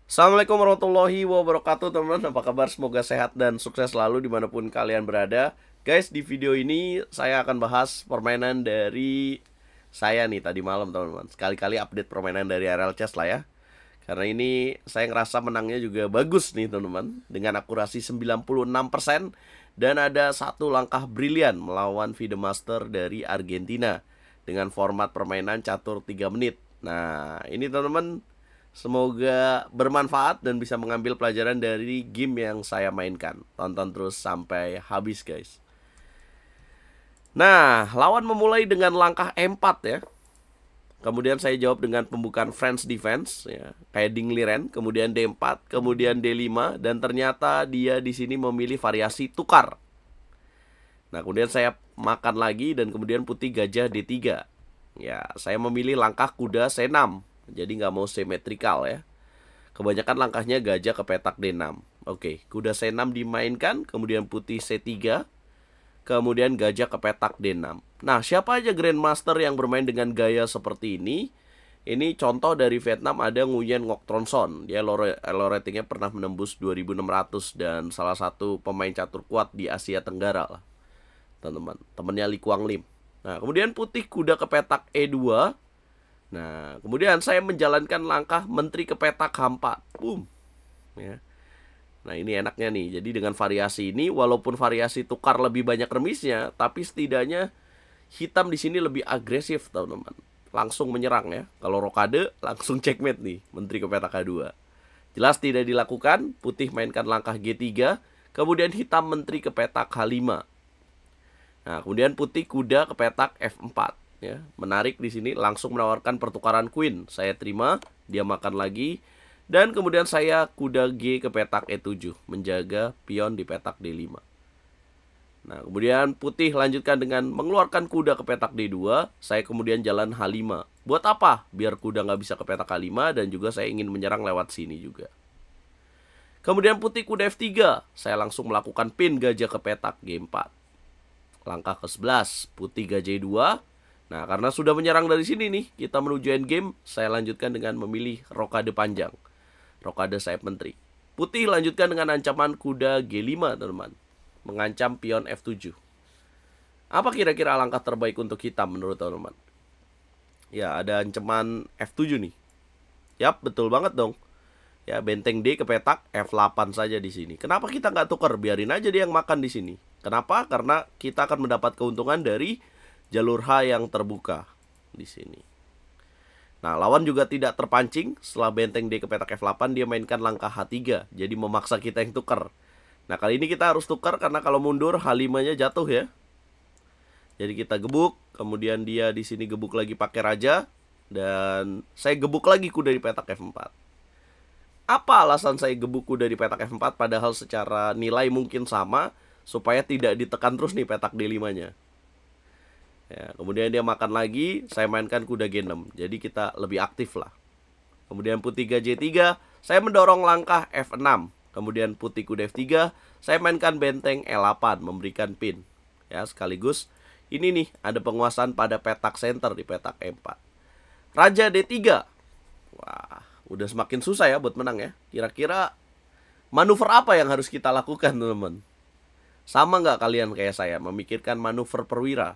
Assalamualaikum warahmatullahi wabarakatuh teman-teman. Apa kabar? Semoga sehat dan sukses selalu dimanapun kalian berada. Guys, di video ini saya akan bahas permainan dari saya nih tadi malam teman-teman. Sekali-kali update permainan dari RL Chess lah ya. Karena ini saya ngerasa menangnya juga bagus nih teman-teman, dengan akurasi 96%. Dan ada satu langkah brilian melawan Master dari Argentina dengan format permainan catur 3 menit. Nah ini teman-teman, semoga bermanfaat dan bisa mengambil pelajaran dari game yang saya mainkan. Tonton terus sampai habis guys. Nah, lawan memulai dengan langkah E4 ya. Kemudian saya jawab dengan pembukaan French defense ya, kayak Ding Liren, kemudian D4, kemudian D5, dan ternyata dia di sini memilih variasi tukar. Nah, kemudian saya makan lagi dan kemudian putih gajah D3. Ya, saya memilih langkah kuda C6. Jadi nggak mau simetrikal ya. Kebanyakan langkahnya gajah ke petak D6. Oke, kuda C6 dimainkan, kemudian putih C3, kemudian gajah ke petak D6. Nah, siapa aja Grandmaster yang bermain dengan gaya seperti ini? Ini contoh dari Vietnam, ada Nguyen Ngoc Tron Son. Dia low ratingnya pernah menembus 2600 dan salah satu pemain catur kuat di Asia Tenggara lah, teman-teman. Temennya Lee Kuang Lim. Nah, kemudian putih kuda ke petak E2. Nah, kemudian saya menjalankan langkah menteri ke petak H4. Boom. Ya. Nah, ini enaknya nih. Jadi dengan variasi ini, walaupun variasi tukar lebih banyak remisnya, tapi setidaknya hitam di sini lebih agresif, teman-teman. Langsung menyerang ya. Kalau rokade, langsung checkmate nih, menteri ke petak H2. Jelas tidak dilakukan. Putih mainkan langkah G3, kemudian hitam menteri ke petak H5. Nah, kemudian putih kuda ke petak F4. Ya, menarik di sini, langsung menawarkan pertukaran queen. Saya terima, dia makan lagi. Dan kemudian saya kuda G ke petak E7, menjaga pion di petak D5. Nah, kemudian putih lanjutkan dengan mengeluarkan kuda ke petak D2. Saya kemudian jalan H5. Buat apa? Biar kuda nggak bisa ke petak H5, dan juga saya ingin menyerang lewat sini juga. Kemudian putih kuda F3. Saya langsung melakukan pin gajah ke petak G4. Langkah ke-11, putih gajah E2. Nah, karena sudah menyerang dari sini nih, kita menuju endgame. Saya lanjutkan dengan memilih rokade panjang, rokade sayap menteri. Putih lanjutkan dengan ancaman kuda G5, teman-teman, mengancam pion F7. Apa kira-kira langkah terbaik untuk hitam menurut teman-teman? Ya, ada ancaman F7 nih. Yap, betul banget dong. Ya, benteng D ke petak F8 saja di sini. Kenapa kita nggak tukar? Biarin aja dia yang makan di sini. Kenapa? Karena kita akan mendapat keuntungan dari jalur H yang terbuka di sini. Nah, lawan juga tidak terpancing. Setelah benteng D ke petak F8, dia mainkan langkah H3. Jadi memaksa kita yang tukar. Nah, kali ini kita harus tukar karena kalau mundur H5-nya jatuh ya. Jadi kita gebuk, kemudian dia di sini gebuk lagi pakai raja, dan saya gebuk lagi kuda di petak F4. Apa alasan saya gebuk kuda di petak F4 padahal secara nilai mungkin sama, supaya tidak ditekan terus nih petak D5-nya. Ya, kemudian dia makan lagi, saya mainkan kuda G6. Jadi kita lebih aktif lah. Kemudian putih gajah J3, saya mendorong langkah F6. Kemudian putih kuda F3, saya mainkan benteng E8, memberikan pin. Ya, sekaligus ini nih, ada penguasaan pada petak center di petak E4. Raja D3. Wah, udah semakin susah ya buat menang ya. Kira-kira manuver apa yang harus kita lakukan, teman-teman? Sama nggak kalian kayak saya, memikirkan manuver perwira?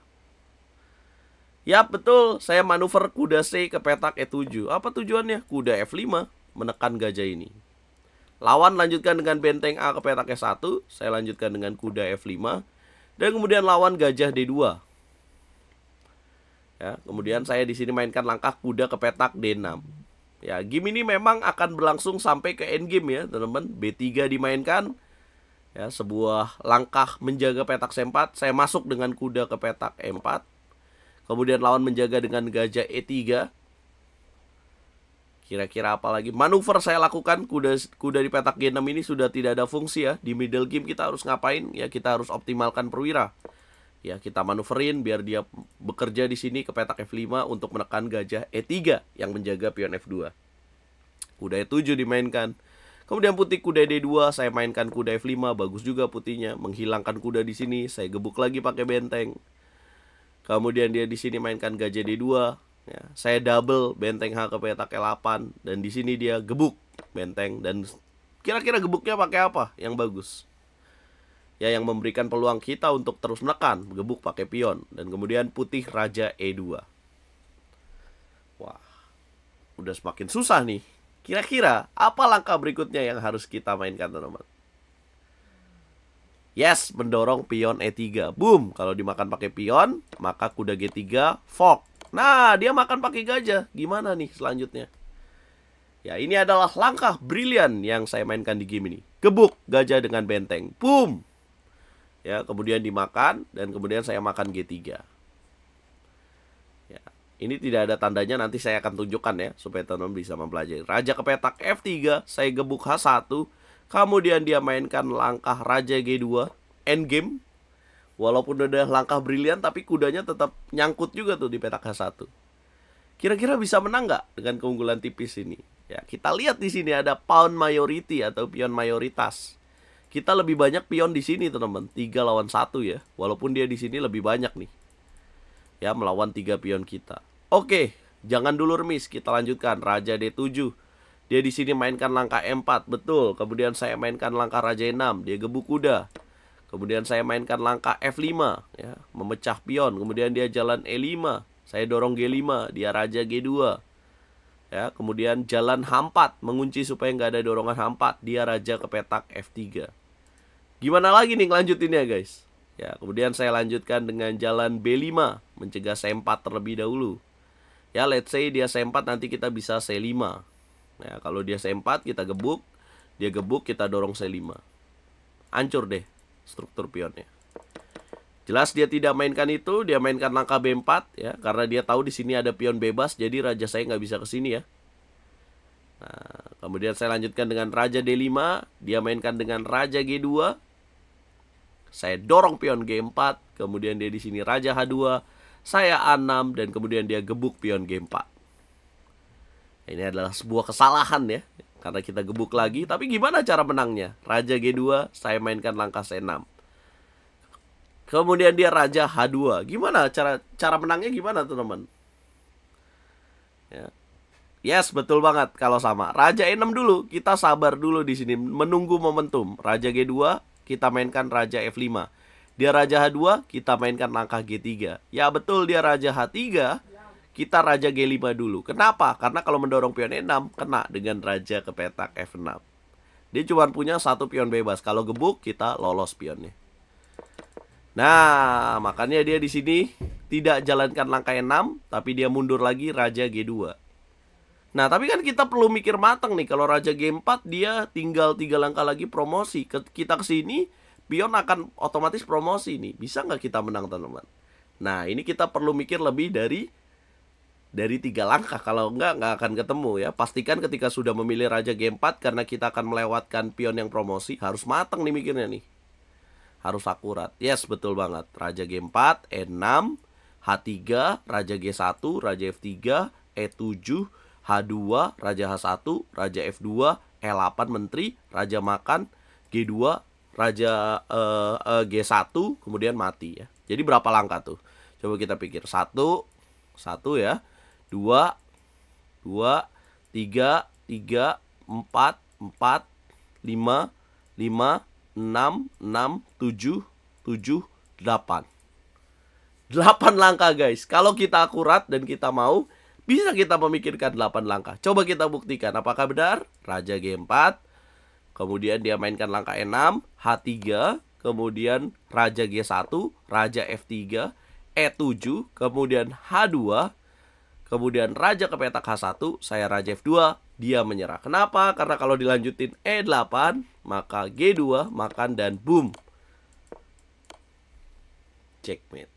Ya betul, saya manuver kuda C ke petak E7. Apa tujuannya? Kuda F5, menekan gajah ini. Lawan lanjutkan dengan benteng A ke petak E1. Saya lanjutkan dengan kuda F5. Dan kemudian lawan gajah D2. Ya, kemudian saya di sini mainkan langkah kuda ke petak D6. Ya, game ini memang akan berlangsung sampai ke endgame ya, teman-teman. B3 dimainkan. Ya, sebuah langkah menjaga petak C4. Saya masuk dengan kuda ke petak E4. Kemudian lawan menjaga dengan gajah E3. Kira-kira apa lagi? Manuver saya lakukan. Kuda di petak G6 ini sudah tidak ada fungsi ya. Di middle game kita harus ngapain? Ya, kita harus optimalkan perwira. Ya, kita manuverin biar dia bekerja di sini ke petak F5 untuk menekan gajah E3 yang menjaga pion F2. Kuda E7 dimainkan. Kemudian putih kuda D2, saya mainkan kuda F5, bagus juga putihnya, menghilangkan kuda di sini, saya gebuk lagi pakai benteng. Kemudian dia di sini mainkan gajah D2. Ya, saya double benteng H ke petak E8, dan di sini dia gebuk benteng. Dan kira-kira gebuknya pakai apa yang bagus? Ya, yang memberikan peluang kita untuk terus menekan. Gebuk pakai pion. Dan kemudian putih raja E2. Wah, udah semakin susah nih. Kira-kira apa langkah berikutnya yang harus kita mainkan, teman-teman? Yes, mendorong pion E3. Boom, kalau dimakan pakai pion, maka kuda G3 fork. Nah, dia makan pakai gajah. Gimana nih selanjutnya? Ya, ini adalah langkah brilian yang saya mainkan di game ini. Gebuk gajah dengan benteng. Boom. Ya, kemudian dimakan dan kemudian saya makan G3. Ya, ini tidak ada tandanya, nanti saya akan tunjukkan ya supaya teman-teman bisa mempelajari. Raja ke petak F3, saya gebuk H1. Kemudian dia mainkan langkah raja G2, endgame. Walaupun udah langkah brilian, tapi kudanya tetap nyangkut juga tuh di petak H1. Kira-kira bisa menang nggak dengan keunggulan tipis ini? Ya, kita lihat di sini ada pawn majority atau pion mayoritas. Kita lebih banyak pion di sini, teman-teman. 3 lawan 1 ya. Walaupun dia di sini lebih banyak nih. Ya, melawan 3 pion kita. Oke, jangan dulu remis. Kita lanjutkan. Raja D7. Dia di sini mainkan langkah E4, betul. Kemudian saya mainkan langkah raja E6. Dia gebuk kuda. Kemudian saya mainkan langkah F5, ya, memecah pion. Kemudian dia jalan E5. Saya dorong G5, dia raja G2. Ya, kemudian jalan H4, mengunci supaya nggak ada dorongan H4. Dia raja ke petak F3. Gimana lagi nih ngelanjutinnya, guys? Ya, kemudian saya lanjutkan dengan jalan B5, mencegah C4 terlebih dahulu. Ya, let's say dia C4, nanti kita bisa C5. Ya, kalau dia C4, kita gebuk. Dia gebuk, kita dorong C5. Hancur deh struktur pionnya. Jelas dia tidak mainkan itu, dia mainkan langkah B4 ya, karena dia tahu di sini ada pion bebas, jadi raja saya nggak bisa ke sini ya. Nah, kemudian saya lanjutkan dengan raja D5, dia mainkan dengan raja G2. Saya dorong pion G4, kemudian dia di sini raja H2, saya A6 dan kemudian dia gebuk pion G4. Ini adalah sebuah kesalahan ya, karena kita gebuk lagi. Tapi gimana cara menangnya? Raja G2, saya mainkan langkah C6. Kemudian dia raja H2. Gimana cara menangnya gimana, teman-teman? Ya. Yes, betul banget kalau sama. Raja E6 dulu, kita sabar dulu di sini menunggu momentum. Raja G2, kita mainkan raja F5. Dia raja H2, kita mainkan langkah G3. Ya betul, dia raja H3. Kita raja G5 dulu. Kenapa? Karena kalau mendorong pion E6, kena dengan raja ke petak F6. Dia cuma punya 1 pion bebas. Kalau gebuk, kita lolos pionnya. Nah, makanya dia di sini tidak jalankan langkah E6, tapi dia mundur lagi raja G2. Nah, tapi kan kita perlu mikir matang nih. Kalau raja G4, dia tinggal 3 langkah lagi promosi. Kita ke sini, pion akan otomatis promosi nih. Bisa nggak kita menang, teman-teman? Nah, ini kita perlu mikir lebih dari 3 langkah. Kalau nggak akan ketemu ya. Pastikan ketika sudah memilih raja G4, karena kita akan melewatkan pion yang promosi, harus matang nih mikirnya nih. Harus akurat. Yes, betul banget. Raja G4, E6, H3, raja G1, raja F3, E7, H2, raja H1, raja F2, E8 menteri, raja makan, G2, raja G1, kemudian mati ya. Jadi berapa langkah tuh? Coba kita pikir. 1 ya. 2, 3, 4, 5, 6, 7, 8. 8 langkah, guys. Kalau kita akurat dan kita mau, bisa kita memikirkan 8 langkah. Coba kita buktikan apakah benar. Raja G4, kemudian dia mainkan langkah E6, H3, kemudian raja G1, raja F3, E7, kemudian H2, kemudian raja ke petak H1, saya raja F2, dia menyerah. Kenapa? Karena kalau dilanjutin E8, maka G2 makan dan boom. Checkmate.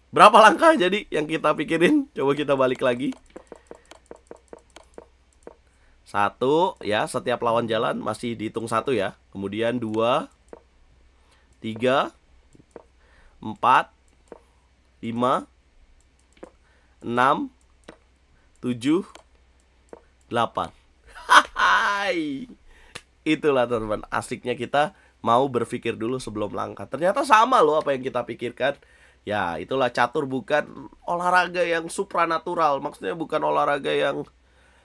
Berapa langkah jadi yang kita pikirin? Coba kita balik lagi. 1 ya, setiap lawan jalan masih dihitung 1 ya. Kemudian 2, 3, 4, 5, 6, 7, 8. Hai. Itulah teman-teman, asiknya kita mau berpikir dulu sebelum langkah. Ternyata sama loh apa yang kita pikirkan. Ya, itulah catur, bukan olahraga yang supranatural. Maksudnya bukan olahraga yang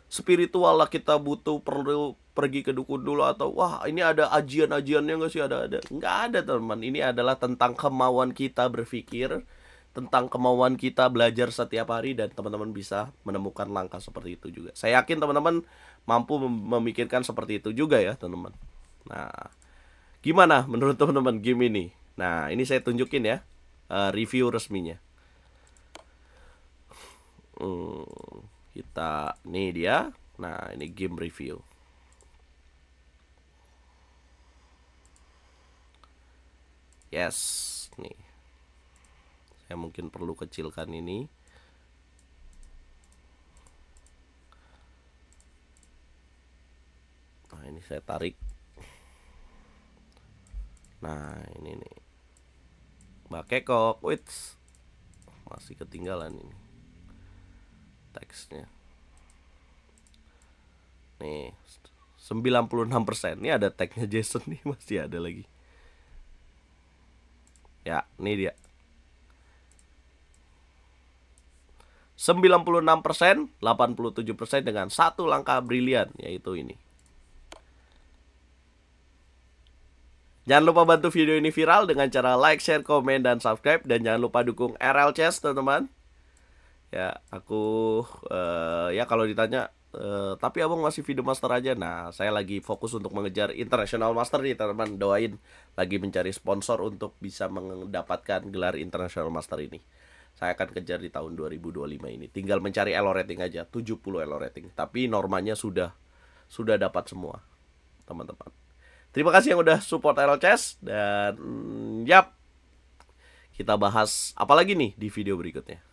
spiritual lah, kita perlu pergi ke dukun dulu, atau wah ini ada ajian-ajiannya nggak sih, ada nggak ada teman. Ini adalah tentang kemauan kita berpikir, tentang kemauan kita belajar setiap hari, dan teman-teman bisa menemukan langkah seperti itu juga. Saya yakin teman-teman mampu memikirkan seperti itu juga ya teman-teman. Nah, gimana menurut teman-teman game ini? Nah, ini saya tunjukin ya review resminya. Kita, nih dia. Nah, ini game review. Yes, nih. Saya mungkin perlu kecilkan ini. Nah, ini saya tarik. Nah, ini nih. Mbak Kekok, wits. Masih ketinggalan ini teksnya. Nih, 96%. Ini ada tagnya Jason nih, masih ada lagi. Ya, ini dia. 96%, 87% dengan satu langkah brilian, yaitu ini. Jangan lupa bantu video ini viral dengan cara like, share, komen, dan subscribe. Dan jangan lupa dukung RL Chess, teman-teman. Ya, aku ya kalau ditanya, tapi abang masih video master aja. Nah, saya lagi fokus untuk mengejar international master nih, teman-teman. Doain, lagi mencari sponsor untuk bisa mendapatkan gelar international master ini. Saya akan kejar di tahun 2025 ini. Tinggal mencari elo rating aja, 70 elo rating. Tapi normanya sudah dapat semua, teman-teman. Terima kasih yang udah support RL Chess. Dan yap, kita bahas apa lagi nih di video berikutnya.